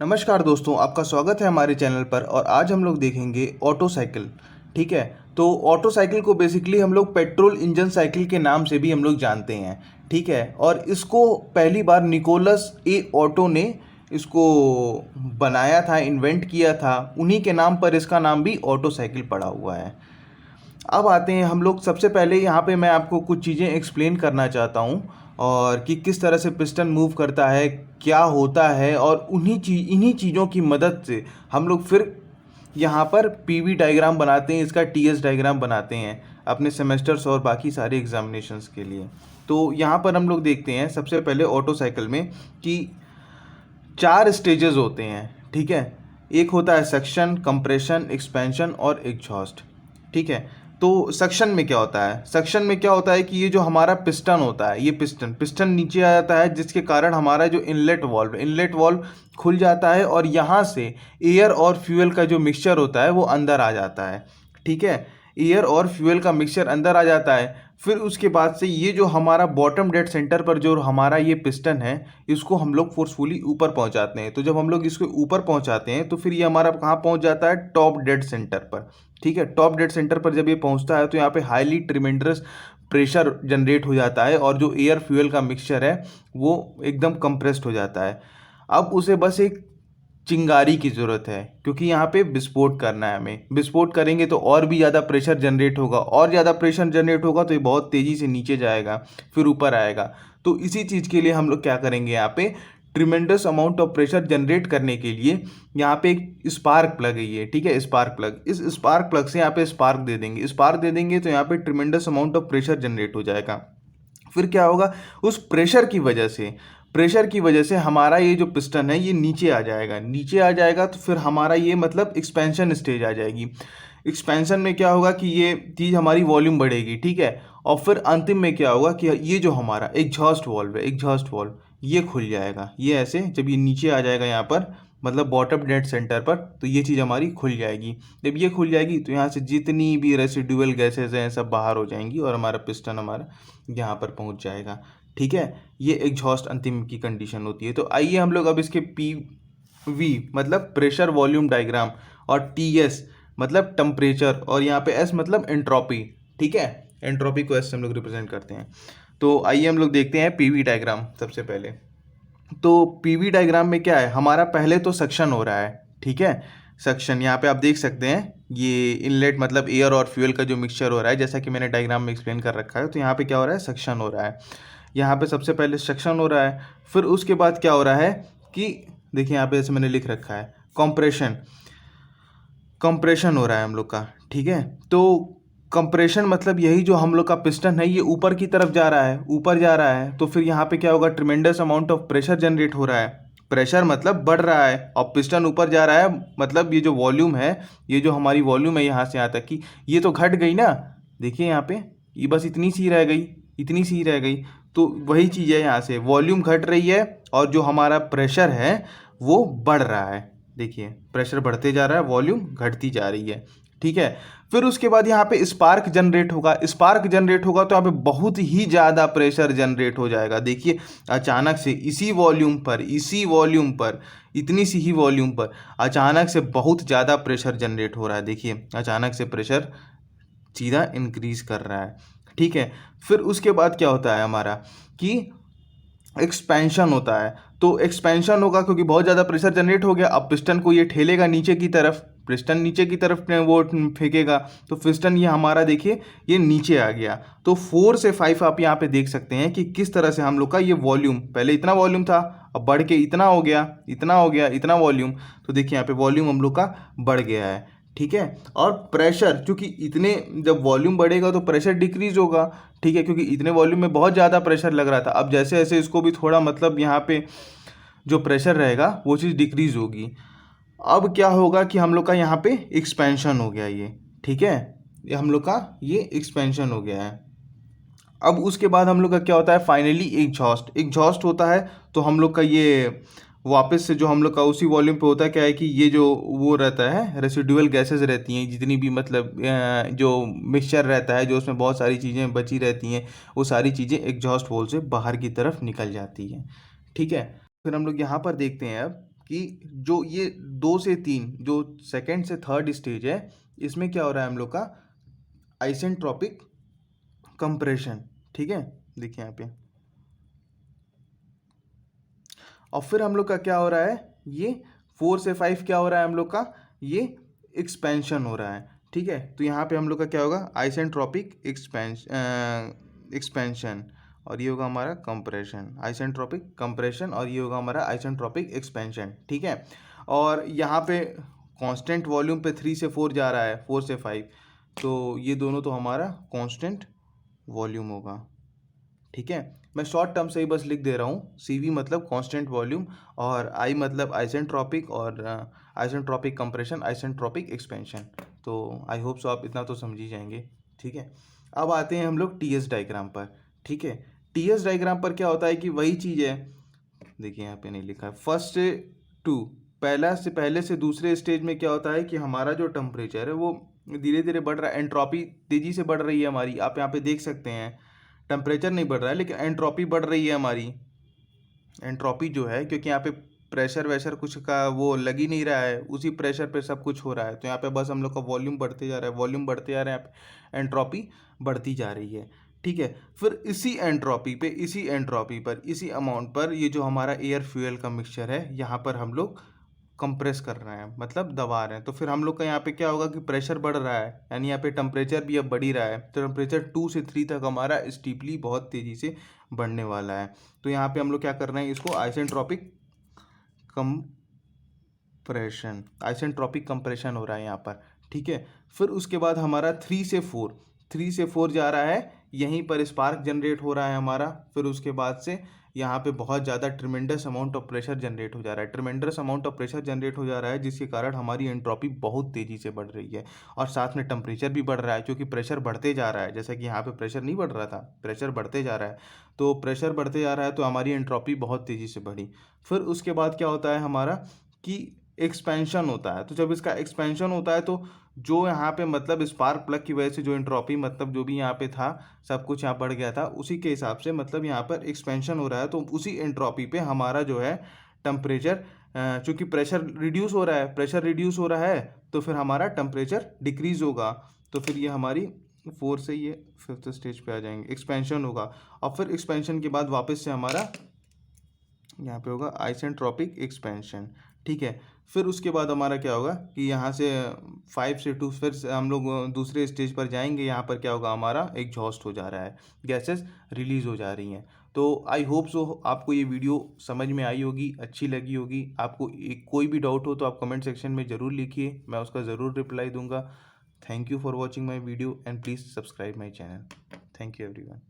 नमस्कार दोस्तों, आपका स्वागत है हमारे चैनल पर। और आज हम लोग देखेंगे ऑटो साइकिल। ठीक है, तो ऑटो साइकिल को बेसिकली हम लोग पेट्रोल इंजन साइकिल के नाम से भी हम लोग जानते हैं। ठीक है, और इसको पहली बार निकोलस ए ऑटो ने इसको बनाया था, इन्वेंट किया था। उन्हीं के नाम पर इसका नाम भी ऑटो साइकिल पड़ा हुआ है। अब आते हैं हम लोग, सबसे पहले यहाँ पे मैं आपको कुछ चीज़ें एक्सप्लेन करना चाहता हूँ और कि किस तरह से पिस्टन मूव करता है, क्या होता है, और इन्हीं चीज़ों की मदद से हम लोग फिर यहाँ पर पीवी डायग्राम बनाते हैं, इसका टीएस डायग्राम बनाते हैं अपने सेमेस्टर्स और बाकी सारे एग्जामिनेशंस के लिए। तो यहाँ पर हम लोग देखते हैं सबसे पहले ऑटो साइकिल में कि 4 स्टेजेस होते हैं। ठीक है, एक होता है सक्शन, कंप्रेशन, एक्सपेंशन और एग्जॉस्ट। ठीक है, तो सक्शन में क्या होता है? सक्शन में क्या होता है कि ये जो हमारा पिस्टन होता है, ये पिस्टन नीचे आ जाता है, जिसके कारण हमारा जो इनलेट वाल्व खुल जाता है और यहाँ से एयर और फ्यूल का जो मिक्सचर होता है वो अंदर आ जाता है। ठीक है, एयर और फ्यूल का मिक्सचर अंदर आ जाता है। फिर उसके बाद से ये जो हमारा बॉटम डेड सेंटर पर जो हमारा ये पिस्टन है, इसको हम लोग फोर्सफुली ऊपर पहुंचाते हैं। तो जब हम लोग इसको ऊपर पहुंचाते हैं तो फिर ये हमारा कहाँ पहुंच जाता है? टॉप डेड सेंटर पर। ठीक है, टॉप डेड सेंटर पर जब ये पहुंचता है तो यहाँ पे हाईली ट्रिमेंडरस प्रेशर जनरेट हो जाता है और जो एयर फ्यूल का मिक्सचर है वो एकदम कंप्रेस्ड हो जाता है। अब उसे बस एक चिंगारी की ज़रूरत है, क्योंकि यहाँ पे विस्फोट करना है हमें। विस्फोट करेंगे तो और भी ज़्यादा प्रेशर जनरेट होगा, और ज़्यादा प्रेशर जनरेट होगा तो ये बहुत तेज़ी से नीचे जाएगा, फिर ऊपर आएगा। तो इसी चीज़ के लिए हम लोग क्या करेंगे, यहाँ पे tremendous amount of pressure generate करने के लिए यहाँ पे एक स्पार्क प्लग है ये। ठीक है, स्पार्क प्लग, इस स्पार्क प्लग से यहाँ पे स्पार्क दे देंगे। स्पार्क दे देंगे तो यहाँ पे tremendous amount of pressure generate हो जाएगा। फिर क्या होगा, उस प्रेशर की वजह से हमारा ये जो पिस्टन है ये नीचे आ जाएगा। नीचे आ जाएगा तो फिर हमारा ये मतलब एक्सपेंशन स्टेज आ जाएगी। एक्सपेंशन में क्या होगा कि ये चीज़ हमारी वॉल्यूम बढ़ेगी। ठीक है, और फिर अंतिम में क्या होगा कि ये जो हमारा एग्जॉस्ट वाल्व है, एग्जॉस्ट वाल्व ये खुल जाएगा। ये ऐसे जब ये नीचे आ जाएगा यहाँ पर, मतलब बॉटम डेड सेंटर पर, तो ये चीज़ हमारी खुल जाएगी। जब ये खुल जाएगी तो यहाँ से जितनी भी रेसिडुअल गैसेज हैं सब बाहर हो जाएंगी और हमारा पिस्टन हमारा यहाँ पर पहुँच जाएगा। ठीक है, ये एग्जॉस्ट अंतिम की कंडीशन होती है। तो आइए हम लोग अब इसके पी वी मतलब प्रेशर वॉल्यूम डायग्राम, और टी एस मतलब टेम्परेचर, और यहाँ पे एस मतलब एंट्रोपी। ठीक है, एंट्रोपी को एस से हम लोग रिप्रेजेंट करते हैं। तो आइए हम लोग देखते हैं पीवी डायग्राम सबसे पहले। तो पीवी डायग्राम में क्या है हमारा, पहले तो सक्शन हो रहा है। ठीक है, सक्शन यहाँ पे आप देख सकते हैं, ये इनलेट मतलब एयर और फ्यूल का जो मिक्सचर हो रहा है, जैसा कि मैंने डायग्राम में एक्सप्लेन कर रखा है। तो यहाँ पे क्या हो रहा है, सक्शन हो रहा है। यहाँ पे सबसे पहले सक्शन हो रहा है, फिर उसके बाद क्या हो रहा है कि देखिए यहाँ पे जैसे मैंने लिख रखा है कंप्रेशन, कंप्रेशन हो रहा है हम लोग का। ठीक है, तो कंप्रेशन मतलब यही जो हम लोग का पिस्टन है ये ऊपर की तरफ जा रहा है, ऊपर जा रहा है। तो फिर यहाँ पे क्या होगा, tremendous amount of pressure generate हो रहा है। प्रेशर मतलब बढ़ रहा है और पिस्टन ऊपर जा रहा है, मतलब ये जो वॉल्यूम है, ये जो हमारी वॉल्यूम है यहाँ से यहाँ तक की, ये तो घट गई ना। देखिए यहाँ पे ये बस इतनी सी रह गई, इतनी सी रह गई। तो वही चीज़ है, यहाँ से वॉल्यूम घट रही है और जो हमारा प्रेशर है वो बढ़ रहा है। देखिए प्रेशर बढ़ते जा रहा है, वॉल्यूम घटती जा रही है। ठीक है, फिर उसके बाद यहाँ पे स्पार्क जनरेट होगा। स्पार्क जनरेट होगा तो यहाँ पे बहुत ही ज़्यादा प्रेशर जनरेट हो जाएगा। देखिए अचानक से इसी वॉल्यूम पर इतनी सी ही वॉल्यूम पर अचानक से बहुत ज़्यादा प्रेशर जनरेट हो रहा है। देखिए अचानक से प्रेशर सीधा इंक्रीज कर रहा है। ठीक है, फिर उसके बाद क्या होता है हमारा कि एक्सपेंशन होता है। तो एक्सपेंशन होगा क्योंकि बहुत ज़्यादा प्रेशर जनरेट हो गया। अब पिस्टन को ये ठेलेगा नीचे की तरफ, पिस्टन नीचे की तरफ वो फेंकेगा, तो पिस्टन ये हमारा देखिए ये नीचे आ गया। तो 4 से 5 आप यहाँ पे देख सकते हैं कि किस तरह से हम लोग का ये वॉल्यूम, पहले इतना वॉल्यूम था, अब बढ़ के इतना हो गया, इतना हो गया, इतना वॉल्यूम। तो देखिए यहाँ पे वॉल्यूम हम लोग का बढ़ गया है। ठीक है, और प्रेशर चूंकि इतने, जब वॉल्यूम बढ़ेगा तो प्रेशर डिक्रीज होगा। ठीक है, क्योंकि इतने वॉल्यूम में बहुत ज़्यादा प्रेशर लग रहा था। अब जैसे जैसे इसको भी थोड़ा मतलब यहाँ पे जो प्रेशर रहेगा वो चीज़ डिक्रीज होगी। अब क्या होगा कि हम लोग का यहाँ पे एक्सपेंशन हो गया ये। ठीक है, ये हम लोग का ये एक्सपेंशन हो गया है। अब उसके बाद हम लोग का क्या होता है, फाइनली एग्जॉस्ट होता है। तो हम लोग का ये वापस से जो हम लोग का उसी वॉल्यूम पे होता है, क्या है कि ये जो वो रहता है, रेसिडुअल गैसेस रहती हैं, जितनी भी मतलब जो मिक्सचर रहता है, जो उसमें बहुत सारी चीज़ें बची रहती हैं, वो सारी चीज़ें एग्जॉस्ट होल से बाहर की तरफ निकल जाती हैं। ठीक है, फिर हम लोग यहाँ पर देखते हैं अब कि जो ये 2 से 3 जो सेकंड से थर्ड स्टेज है, इसमें क्या हो रहा है हम लोग का आइसेंट्रोपिक कंप्रेशन। ठीक है, देखिए यहाँ पे। और फिर हम लोग का क्या हो रहा है, ये 4 से 5 क्या हो रहा है हम लोग का, ये एक्सपेंशन हो रहा है। ठीक है, तो यहाँ पे हम लोग का क्या होगा, आइसेंट्रोपिक एक्सपेंशन, और ये होगा हमारा कंप्रेशन, आइसेंट्रोपिक कंप्रेशन, और ये होगा हमारा आइसेंट्रोपिक एक्सपेंशन। ठीक है, और यहाँ पे कांस्टेंट वॉल्यूम पे 3 से 4 जा रहा है, 4 से 5, तो ये दोनों तो हमारा कांस्टेंट वॉल्यूम होगा। ठीक है, मैं शॉर्ट टर्म से ही बस लिख दे रहा हूँ, CV मतलब कांस्टेंट वॉल्यूम, और I मतलब आइसेंट्रोपिक, और आइसेंट्रोपिक कंप्रेशन, आइसेंट्रोपिक एक्सपेंशन। तो आई होप सो आप इतना तो समझ ही जाएंगे। ठीक है, अब आते हैं हम लोग TS डायग्राम पर। ठीक है, TS डायग्राम पर क्या होता है कि वही चीज़ है, देखिए यहाँ पे नहीं लिखा है, फर्स्ट से टू, पहले से दूसरे स्टेज में क्या होता है कि हमारा जो टेम्परेचर है वो धीरे धीरे बढ़ रहा है, एंट्रोपी तेज़ी से बढ़ रही है हमारी, आप यहाँ पे देख सकते हैं। टेम्परेचर नहीं बढ़ रहा है लेकिन एंट्रोपी बढ़ रही है हमारी। एंट्रोपी जो है, क्योंकि यहाँ पे प्रेशर वैशर कुछ का वो लग ही नहीं रहा है, उसी प्रेशर पे सब कुछ हो रहा है, तो यहाँ पे बस हम लोग का वॉल्यूम बढ़ते जा रहा है, वॉल्यूम बढ़ते जा रहा है, यहाँ पे एंट्रोपी बढ़ती जा रही है। ठीक है, फिर इसी एंट्रोपी पे, इसी एंट्रोपी पर, इसी अमाउंट पर ये जो हमारा एयर फ्यूल का मिक्सचर है, यहाँ पर हम लोग कंप्रेस कर रहे हैं, मतलब दबा रहे हैं। तो फिर हम लोग का यहाँ पे क्या होगा कि प्रेशर बढ़ रहा है, यानी यहाँ पे टेम्परेचर भी अब बढ़ ही रहा है, तो टेम्परेचर 2 से 3 तक हमारा स्टीपली बहुत तेज़ी से बढ़ने वाला है। तो यहाँ पे हम लोग क्या कर रहे हैं, इसको आइसेंट्रोपिक कंप्रेशन, आइसेंट्रोपिक कंप्रेशन हो रहा है यहाँ पर। ठीक है, फिर उसके बाद हमारा 3 से 4 जा रहा है, यहीं पर स्पार्क जनरेट हो रहा है हमारा। फिर उसके बाद से यहाँ पे बहुत ज़्यादा tremendous amount of pressure generate हो जा रहा है, tremendous amount of pressure generate हो जा रहा है, जिसके कारण हमारी एंट्रोपी बहुत तेज़ी से बढ़ रही है, और साथ में टेम्परेचर भी बढ़ रहा है, क्योंकि प्रेशर बढ़ते जा रहा है। जैसा कि यहाँ पे प्रेशर नहीं बढ़ रहा था, प्रेशर बढ़ते जा रहा है, तो प्रेशर बढ़ते जा रहा है तो हमारी एंट्रोपी बहुत तेज़ी से बढ़ी। फिर उसके बाद क्या होता है हमारा कि एक्सपेंशन होता है। तो जब इसका एक्सपेंशन होता है तो जो यहाँ पे मतलब स्पार्क प्लग की वजह से जो एंट्रोपी, मतलब जो भी यहाँ पे था सब कुछ यहाँ बढ़ गया था, उसी के हिसाब से मतलब यहाँ पर एक्सपेंशन हो रहा है, तो उसी एंट्रोपी पे हमारा जो है टेम्परेचर, चूँकि प्रेशर रिड्यूस हो रहा है, प्रेशर रिड्यूस हो रहा है, तो फिर हमारा टेम्परेचर डिक्रीज़ होगा। तो फिर ये हमारी 4 से ये 5th स्टेज पे आ जाएंगे, एक्सपेंशन होगा। और फिर एक्सपेंशन के बाद वापस से हमारा यहाँ पे होगा आइसेंट्रोपिक एक्सपेंशन। ठीक है, फिर उसके बाद हमारा क्या होगा कि यहाँ से 5 से 2 फिर से हम लोग दूसरे स्टेज पर जाएंगे। यहाँ पर क्या होगा, हमारा एग्जॉस्ट हो जा रहा है, गैसेस रिलीज़ हो जा रही हैं। तो आई होप सो आपको ये वीडियो समझ में आई होगी, अच्छी लगी होगी। आपको कोई भी डाउट हो तो आप कमेंट सेक्शन में ज़रूर लिखिए, मैं उसका ज़रूर रिप्लाई दूंगा। Thank you for watching my video and please subscribe my channel. Thank you everyone.